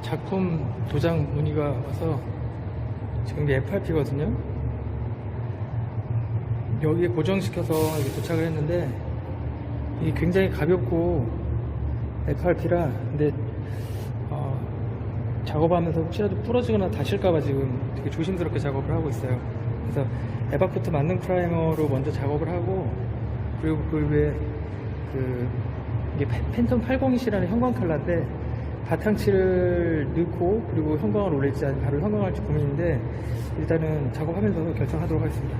작품 도장 문의가 와서 지금 이게 FRP거든요. 여기에 고정시켜서 이게 도착을 했는데 이게 굉장히 가볍고 FRP라 근데 작업하면서 혹시라도 부러지거나 다실까봐 지금 되게 조심스럽게 작업을 하고 있어요. 그래서 에바코트 만능 프라이머로 먼저 작업을 하고, 그리고 그 외에 이게 팬텀 801C라는 형광 컬러인데 바탕칠을 넣고 그리고 형광을 올릴지 아니면 바로 형광할지 고민인데, 일단은 작업하면서 결정하도록 하겠습니다.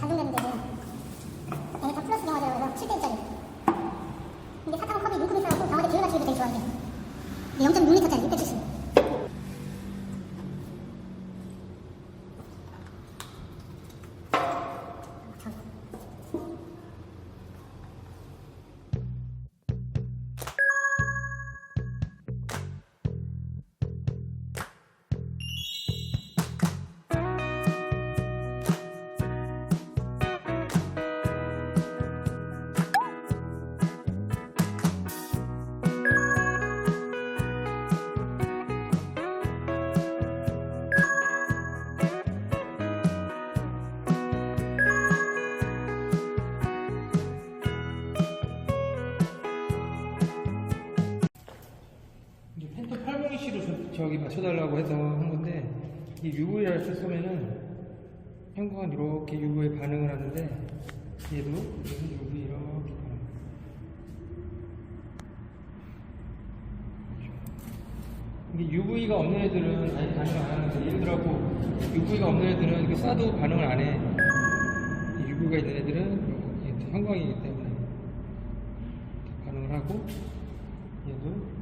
단종되는 데는 얘네 다 플러스 경화제라고 해서 7대짜리. 이게 사탕 컵이 눈금이 있어갖고 경화제 기회 맞추기도 되게 좋아해요. 0.6L짜리 670. 팬텀 802C로 저기 맞춰달라고 해서 한 건데, 이 UV를 쓰면은 형광은 이렇게 UV에 반응을 하는데, 얘도 UV 이렇게 반응. 이게 UV가 없는 애들은 아예 반응을 안 하는데, 예를 들어 UV가 없는 애들은 이렇게 쏴도 반응을 안 해. UV가 있는 애들은 형광이기 때문에 반응을 하고, 얘도